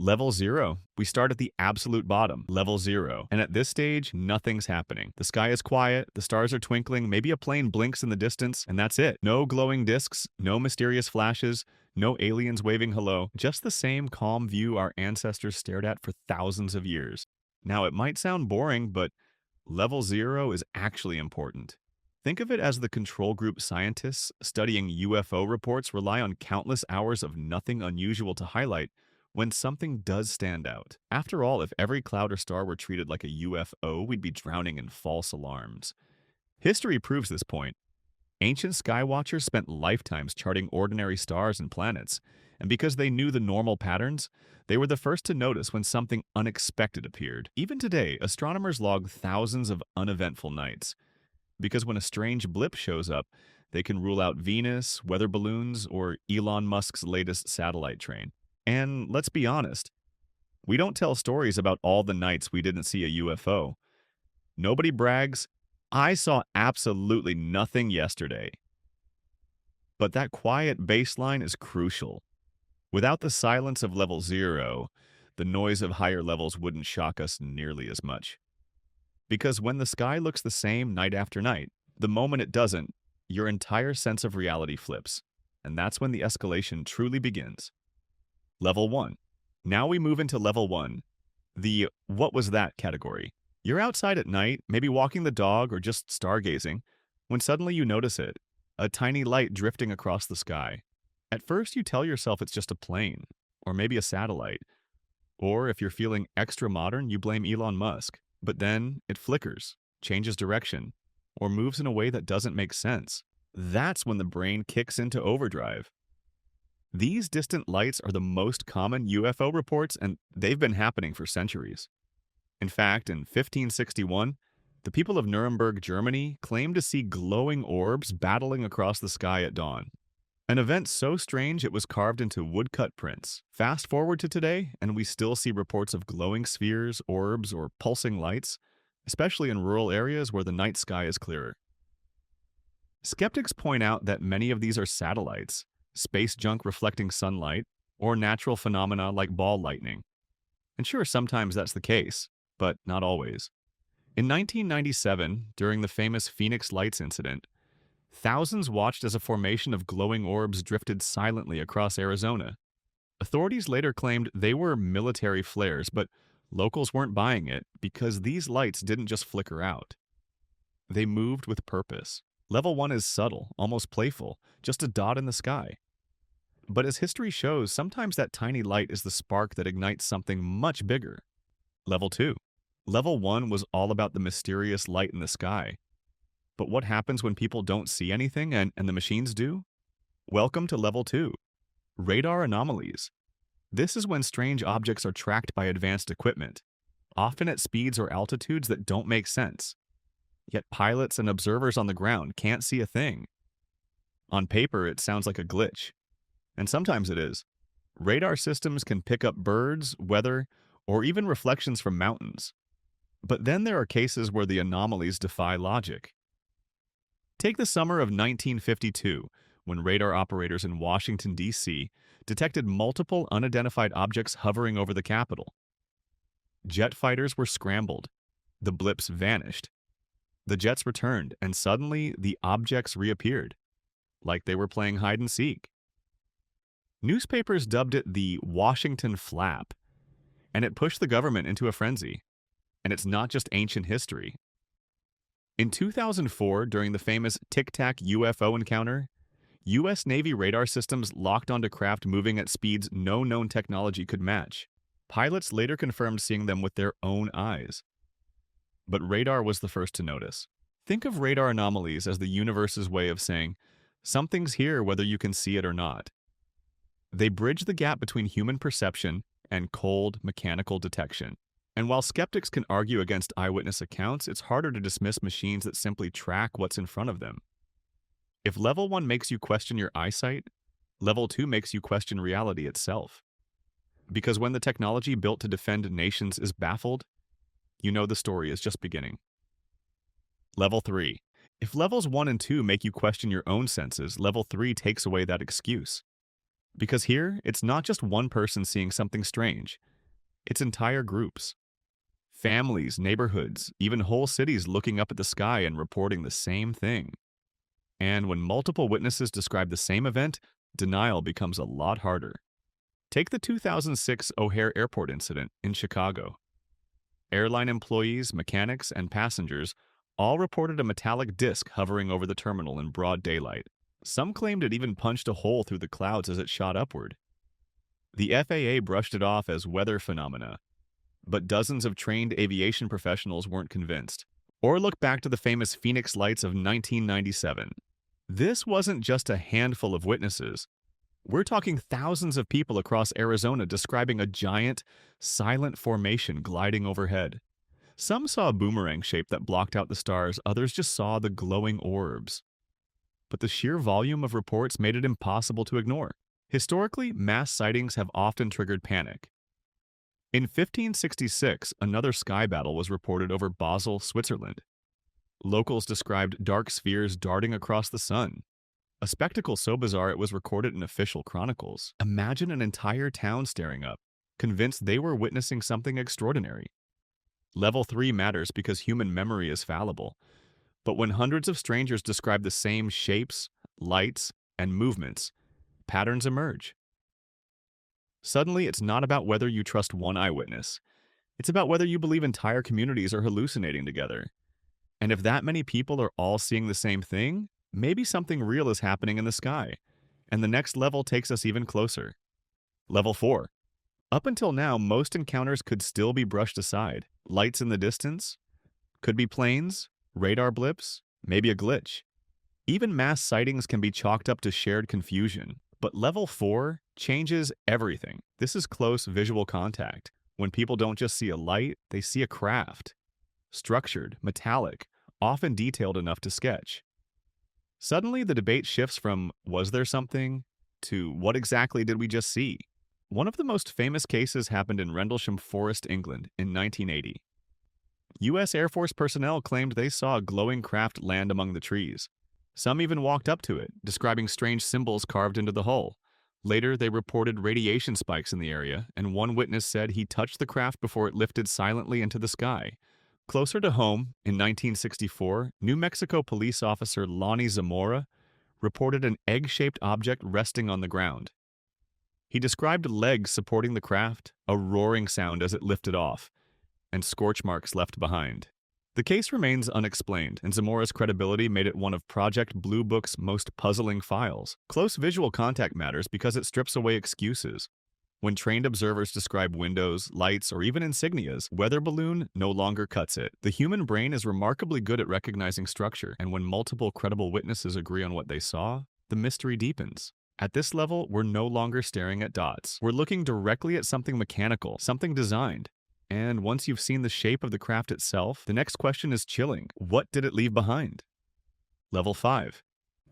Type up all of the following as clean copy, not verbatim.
Level 0. We start at the absolute bottom, level 0. And at this stage, nothing's happening. The sky is quiet, the stars are twinkling, maybe a plane blinks in the distance, and that's it. No glowing discs, no mysterious flashes, no aliens waving hello, just the same calm view our ancestors stared at for thousands of years. Now, it might sound boring, but level 0 is actually important. Think of it as the control group scientists studying UFO reports rely on countless hours of nothing unusual to highlight when something does stand out. After all, if every cloud or star were treated like a UFO, we'd be drowning in false alarms. History proves this point. Ancient skywatchers spent lifetimes charting ordinary stars and planets, and because they knew the normal patterns, they were the first to notice when something unexpected appeared. Even today, astronomers log thousands of uneventful nights, because when a strange blip shows up, they can rule out Venus, weather balloons, or Elon Musk's latest satellite train. And let's be honest, we don't tell stories about all the nights we didn't see a UFO. Nobody brags, I saw absolutely nothing yesterday. But that quiet baseline is crucial. Without the silence of level 0, the noise of higher levels wouldn't shock us nearly as much. Because when the sky looks the same night after night, the moment it doesn't, your entire sense of reality flips. And that's when the escalation truly begins. Level 1. Now we move into Level 1, the "what was that" category. You're outside at night, maybe walking the dog or just stargazing, when suddenly you notice it, a tiny light drifting across the sky. At first you tell yourself it's just a plane, or maybe a satellite. Or if you're feeling extra modern, you blame Elon Musk. But then it flickers, changes direction, or moves in a way that doesn't make sense. That's when the brain kicks into overdrive. These distant lights are the most common UFO reports, and they've been happening for centuries. In fact, in 1561, the people of Nuremberg, Germany, claimed to see glowing orbs battling across the sky at dawn. An event so strange it was carved into woodcut prints. Fast forward to today, and we still see reports of glowing spheres, orbs, or pulsing lights, especially in rural areas where the night sky is clearer. Skeptics point out that many of these are satellites, space junk reflecting sunlight, or natural phenomena like ball lightning. And sure, sometimes that's the case, but not always. In 1997, during the famous Phoenix Lights incident, thousands watched as a formation of glowing orbs drifted silently across Arizona. Authorities later claimed they were military flares, but locals weren't buying it because these lights didn't just flicker out. They moved with purpose. Level 1 is subtle, almost playful, just a dot in the sky. But as history shows, sometimes that tiny light is the spark that ignites something much bigger. Level 2. Level 1 was all about the mysterious light in the sky. But what happens when people don't see anything and the machines do? Welcome to Level 2. Radar anomalies. This is when strange objects are tracked by advanced equipment, often at speeds or altitudes that don't make sense. Yet pilots and observers on the ground can't see a thing. On paper, it sounds like a glitch. And sometimes it is. Radar systems can pick up birds, weather, or even reflections from mountains. But then there are cases where the anomalies defy logic. Take the summer of 1952, when radar operators in Washington, D.C. detected multiple unidentified objects hovering over the Capitol. Jet fighters were scrambled. The blips vanished. The jets returned, and suddenly the objects reappeared, like they were playing hide and seek. Newspapers dubbed it the Washington Flap, and it pushed the government into a frenzy. And it's not just ancient history. In 2004, during the famous Tic Tac UFO encounter, U.S. Navy radar systems locked onto craft moving at speeds no known technology could match. Pilots later confirmed seeing them with their own eyes. But radar was the first to notice. Think of radar anomalies as the universe's way of saying, something's here whether you can see it or not. They bridge the gap between human perception and cold, mechanical detection. And while skeptics can argue against eyewitness accounts, it's harder to dismiss machines that simply track what's in front of them. If Level 1 makes you question your eyesight, Level 2 makes you question reality itself. Because when the technology built to defend nations is baffled, you know the story is just beginning. Level 3. If Levels 1 and 2 make you question your own senses, Level 3 takes away that excuse. Because here, it's not just one person seeing something strange, it's entire groups. Families, neighborhoods, even whole cities looking up at the sky and reporting the same thing. And when multiple witnesses describe the same event, denial becomes a lot harder. Take the 2006 O'Hare Airport incident in Chicago. Airline employees, mechanics, and passengers all reported a metallic disc hovering over the terminal in broad daylight. Some claimed it even punched a hole through the clouds as it shot upward. The FAA brushed it off as weather phenomena, but dozens of trained aviation professionals weren't convinced. Or look back to the famous Phoenix Lights of 1997. This wasn't just a handful of witnesses. We're talking thousands of people across Arizona describing a giant, silent formation gliding overhead. Some saw a boomerang shape that blocked out the stars, others just saw the glowing orbs. But the sheer volume of reports made it impossible to ignore. Historically, mass sightings have often triggered panic. In 1566, another sky battle was reported over Basel, Switzerland. Locals described dark spheres darting across the sun, a spectacle so bizarre it was recorded in official chronicles. Imagine an entire town staring up, convinced they were witnessing something extraordinary. Level 3 matters because human memory is fallible. But when hundreds of strangers describe the same shapes, lights, and movements, patterns emerge. Suddenly, it's not about whether you trust one eyewitness. It's about whether you believe entire communities are hallucinating together. And if that many people are all seeing the same thing, maybe something real is happening in the sky. And the next level takes us even closer. Level 4. Up until now, most encounters could still be brushed aside. Lights in the distance, could be planes, radar blips, maybe a glitch. Even mass sightings can be chalked up to shared confusion. But Level 4 changes everything. This is close visual contact. When people don't just see a light, they see a craft. Structured, metallic, often detailed enough to sketch. Suddenly, the debate shifts from, was there something, to what exactly did we just see? One of the most famous cases happened in Rendlesham Forest, England, in 1980. U.S. Air Force personnel claimed they saw a glowing craft land among the trees. Some even walked up to it, describing strange symbols carved into the hull. Later, they reported radiation spikes in the area, and one witness said he touched the craft before it lifted silently into the sky. Closer to home, in 1964, New Mexico police officer Lonnie Zamora reported an egg-shaped object resting on the ground. He described legs supporting the craft, a roaring sound as it lifted off, and scorch marks left behind. The case remains unexplained, and Zamora's credibility made it one of Project Blue Book's most puzzling files. Close visual contact matters because it strips away excuses. When trained observers describe windows, lights, or even insignias, weather balloon no longer cuts it. The human brain is remarkably good at recognizing structure, and when multiple credible witnesses agree on what they saw, the mystery deepens. At this level, we're no longer staring at dots. We're looking directly at something mechanical, something designed. And once you've seen the shape of the craft itself, the next question is chilling. What did it leave behind? Level 5.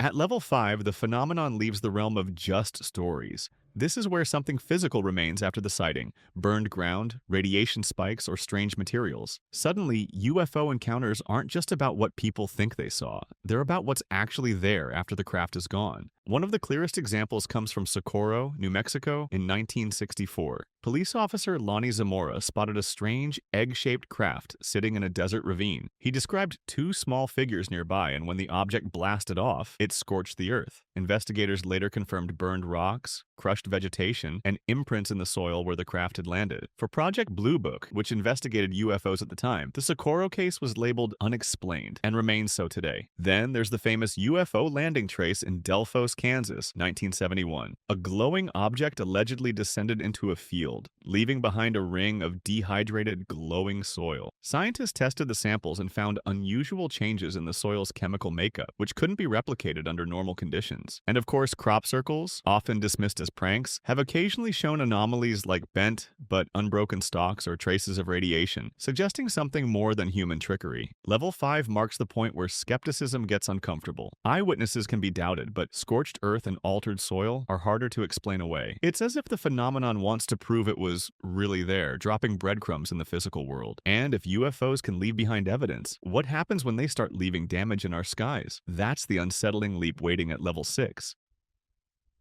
At Level 5, the phenomenon leaves the realm of just stories. This is where something physical remains after the sighting: burned ground, radiation spikes, or strange materials. Suddenly, UFO encounters aren't just about what people think they saw. They're about what's actually there after the craft is gone. One of the clearest examples comes from Socorro, New Mexico, in 1964. Police officer Lonnie Zamora spotted a strange, egg-shaped craft sitting in a desert ravine. He described two small figures nearby, and when the object blasted off, it scorched the earth. Investigators later confirmed burned rocks, crushed vegetation, and imprints in the soil where the craft had landed. For Project Blue Book, which investigated UFOs at the time, the Socorro case was labeled unexplained and remains so today. Then there's the famous UFO landing trace in Delphos, Kansas, 1971. A glowing object allegedly descended into a field, leaving behind a ring of dehydrated, glowing soil. Scientists tested the samples and found unusual changes in the soil's chemical makeup, which couldn't be replicated under normal conditions. And of course, crop circles, often dismissed as pranks, have occasionally shown anomalies like bent but unbroken stalks or traces of radiation, suggesting something more than human trickery. Level 5 marks the point where skepticism gets uncomfortable. Eyewitnesses can be doubted, but scorched earth and altered soil are harder to explain away. It's as if the phenomenon wants to prove it was really there, dropping breadcrumbs in the physical world. And if UFOs can leave behind evidence, what happens when they start leaving damage in our skies? That's the unsettling leap waiting at Level 6.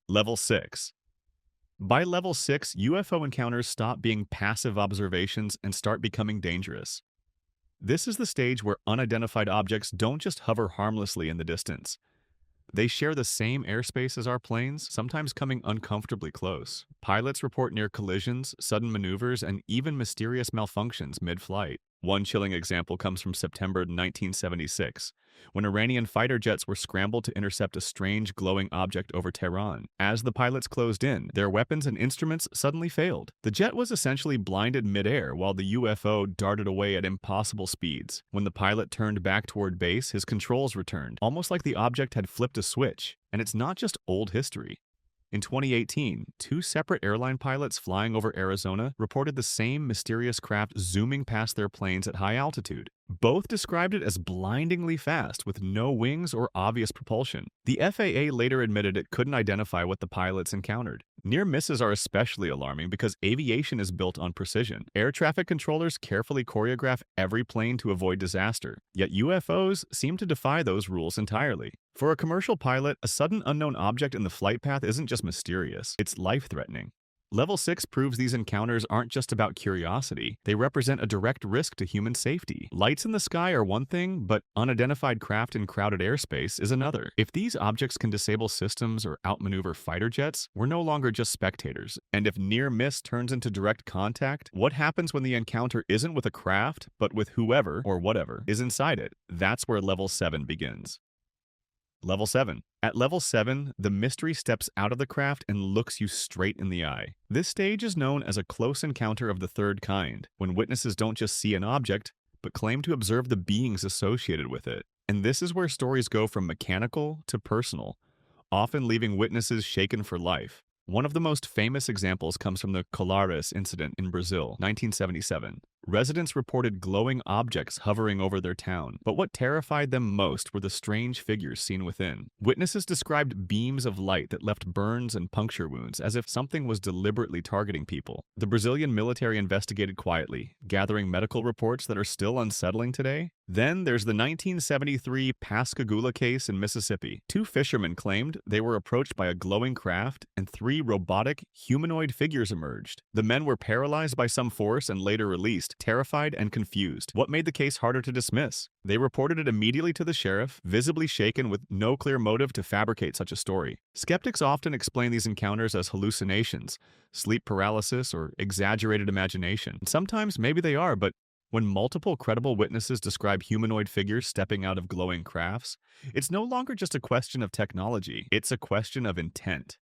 Level 6. By level 6, UFO encounters stop being passive observations and start becoming dangerous. This is the stage where unidentified objects don't just hover harmlessly in the distance. They share the same airspace as our planes, sometimes coming uncomfortably close. Pilots report near collisions, sudden maneuvers, and even mysterious malfunctions mid-flight. One chilling example comes from September 1976, when Iranian fighter jets were scrambled to intercept a strange glowing object over Tehran. As the pilots closed in, their weapons and instruments suddenly failed. The jet was essentially blinded midair while the UFO darted away at impossible speeds. When the pilot turned back toward base, his controls returned, almost like the object had flipped a switch. And it's not just old history. In 2018, two separate airline pilots flying over Arizona reported the same mysterious craft zooming past their planes at high altitude. Both described it as blindingly fast with no wings or obvious propulsion. The FAA later admitted it couldn't identify what the pilots encountered. Near misses are especially alarming because aviation is built on precision. Air traffic controllers carefully choreograph every plane to avoid disaster, yet UFOs seem to defy those rules entirely. For a commercial pilot, a sudden unknown object in the flight path isn't just mysterious, it's life-threatening. Level 6 proves these encounters aren't just about curiosity, they represent a direct risk to human safety. Lights in the sky are one thing, but unidentified craft in crowded airspace is another. If these objects can disable systems or outmaneuver fighter jets, we're no longer just spectators. And if near miss turns into direct contact, what happens when the encounter isn't with a craft, but with whoever, or whatever, is inside it? That's where Level 7 begins. Level 7. At Level 7, the mystery steps out of the craft and looks you straight in the eye. This stage is known as a close encounter of the third kind, when witnesses don't just see an object, but claim to observe the beings associated with it. And this is where stories go from mechanical to personal, often leaving witnesses shaken for life. One of the most famous examples comes from the Colares incident in Brazil, 1977. Residents reported glowing objects hovering over their town, but what terrified them most were the strange figures seen within. Witnesses described beams of light that left burns and puncture wounds, as if something was deliberately targeting people. The Brazilian military investigated quietly, gathering medical reports that are still unsettling today. Then there's the 1973 Pascagoula case in Mississippi. Two fishermen claimed they were approached by a glowing craft, and three robotic, humanoid figures emerged. The men were paralyzed by some force and later released, terrified and confused. What made the case harder to dismiss? They reported it immediately to the sheriff, visibly shaken with no clear motive to fabricate such a story. Skeptics often explain these encounters as hallucinations, sleep paralysis, or exaggerated imagination. Sometimes maybe they are, but when multiple credible witnesses describe humanoid figures stepping out of glowing crafts, it's no longer just a question of technology, it's a question of intent.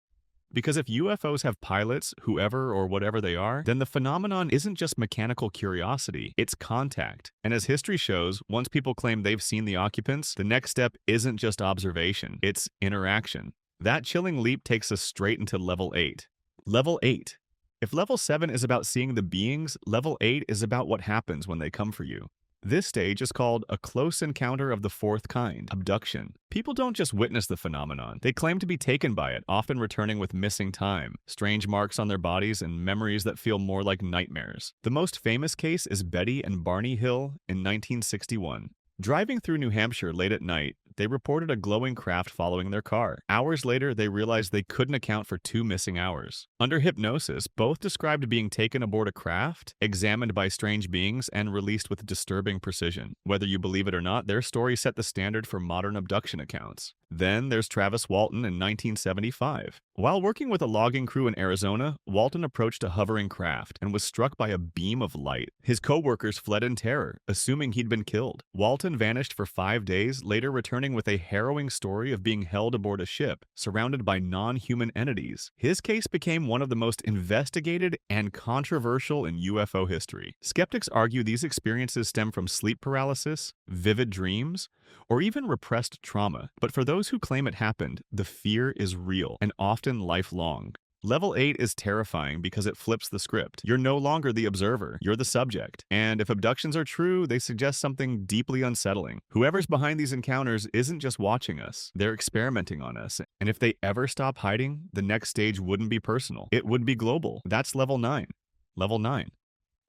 Because if UFOs have pilots, whoever or whatever they are, then the phenomenon isn't just mechanical curiosity, it's contact. And as history shows, once people claim they've seen the occupants, the next step isn't just observation, it's interaction. That chilling leap takes us straight into Level 8. Level 8. If Level 7 is about seeing the beings, Level 8 is about what happens when they come for you. This stage is called a close encounter of the fourth kind, abduction. People don't just witness the phenomenon, they claim to be taken by it, often returning with missing time, strange marks on their bodies, and memories that feel more like nightmares. The most famous case is Betty and Barney Hill in 1961. Driving through New Hampshire late at night, they reported a glowing craft following their car. Hours later, they realized they couldn't account for 2 missing hours. Under hypnosis, both described being taken aboard a craft, examined by strange beings, and released with disturbing precision. Whether you believe it or not, their story set the standard for modern abduction accounts. Then there's Travis Walton in 1975. While working with a logging crew in Arizona, Walton approached a hovering craft and was struck by a beam of light. His co-workers fled in terror, assuming he'd been killed. Walton vanished for 5 days, later returning with a harrowing story of being held aboard a ship, surrounded by non-human entities. His case became one of the most investigated and controversial in UFO history. Skeptics argue these experiences stem from sleep paralysis, vivid dreams, or even repressed trauma. But for those who claim it happened, the fear is real and often lifelong. Level 8 is terrifying because it flips the script. You're no longer the observer, you're the subject. And if abductions are true, they suggest something deeply unsettling. Whoever's behind these encounters isn't just watching us, they're experimenting on us. And if they ever stop hiding, the next stage wouldn't be personal. It would be global. That's Level 9. Level 9.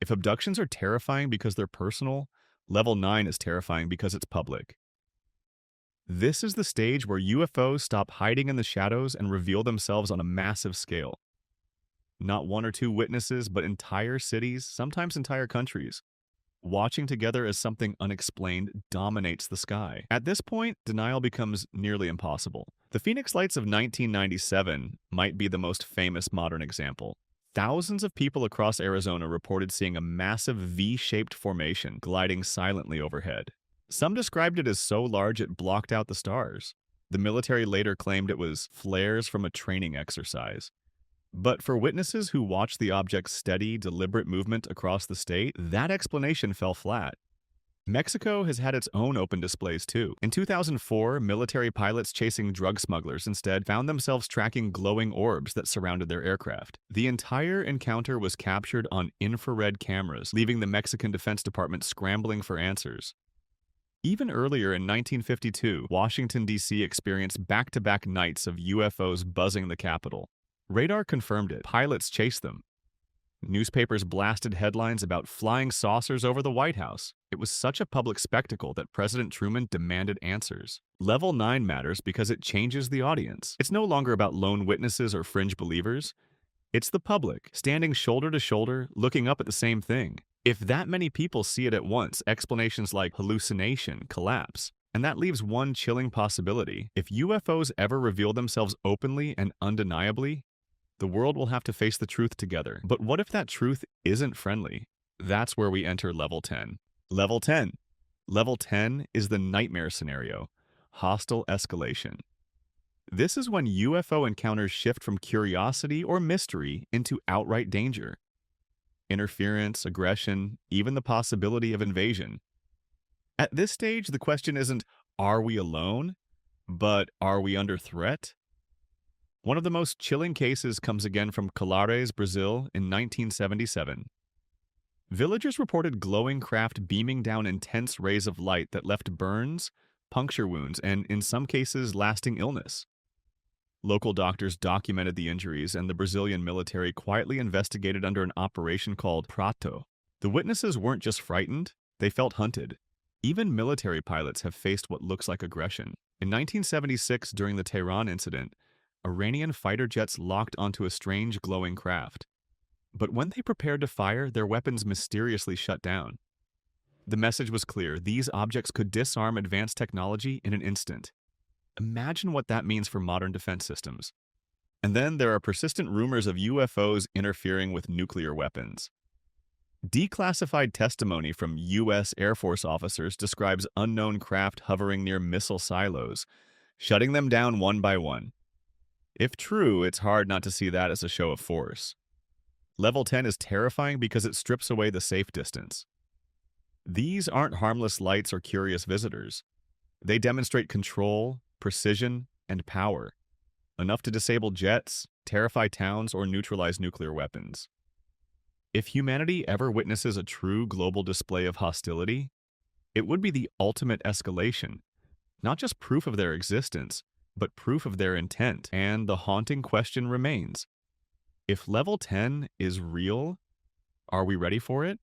If abductions are terrifying because they're personal, Level 9 is terrifying because it's public. This is the stage where UFOs stop hiding in the shadows and reveal themselves on a massive scale. Not one or two witnesses, but entire cities, sometimes entire countries, watching together as something unexplained dominates the sky. At this point, denial becomes nearly impossible. The Phoenix Lights of 1997 might be the most famous modern example. Thousands of people across Arizona reported seeing a massive V-shaped formation gliding silently overhead. Some described it as so large it blocked out the stars. The military later claimed it was flares from a training exercise. But for witnesses who watched the object's steady, deliberate movement across the state, that explanation fell flat. Mexico has had its own open displays too. In 2004, military pilots chasing drug smugglers instead found themselves tracking glowing orbs that surrounded their aircraft. The entire encounter was captured on infrared cameras, leaving the Mexican Defense Department scrambling for answers. Even earlier in 1952, Washington, D.C. experienced back-to-back nights of UFOs buzzing the Capitol. Radar confirmed it. Pilots chased them. Newspapers blasted headlines about flying saucers over the White House. It was such a public spectacle that President Truman demanded answers. Level 9 matters because it changes the audience. It's no longer about lone witnesses or fringe believers. It's the public, standing shoulder to shoulder, looking up at the same thing. If that many people see it at once, explanations like hallucination collapse. And that leaves one chilling possibility. If UFOs ever reveal themselves openly and undeniably, the world will have to face the truth together. But what if that truth isn't friendly? That's where we enter Level 10. Level 10. Level 10 is the nightmare scenario, hostile escalation. This is when UFO encounters shift from curiosity or mystery into outright danger. Interference, aggression, even the possibility of invasion. At this stage, the question isn't, are we alone? But are we under threat? One of the most chilling cases comes again from Colares, Brazil in 1977. Villagers reported glowing craft beaming down intense rays of light that left burns, puncture wounds, and in some cases, lasting illness. Local doctors documented the injuries, and the Brazilian military quietly investigated under an operation called Prato. The witnesses weren't just frightened, they felt hunted. Even military pilots have faced what looks like aggression. In 1976, during the Tehran incident, Iranian fighter jets locked onto a strange glowing craft. But when they prepared to fire, their weapons mysteriously shut down. The message was clear: these objects could disarm advanced technology in an instant. Imagine what that means for modern defense systems. And then there are persistent rumors of UFOs interfering with nuclear weapons. Declassified testimony from U.S. Air Force officers describes unknown craft hovering near missile silos, shutting them down one by one. If true, it's hard not to see that as a show of force. Level 10 is terrifying because it strips away the safe distance. These aren't harmless lights or curious visitors. They demonstrate control, precision, and power, enough to disable jets, terrify towns, or neutralize nuclear weapons. If humanity ever witnesses a true global display of hostility, it would be the ultimate escalation, not just proof of their existence, but proof of their intent. And the haunting question remains: if Level 10 is real, are we ready for it?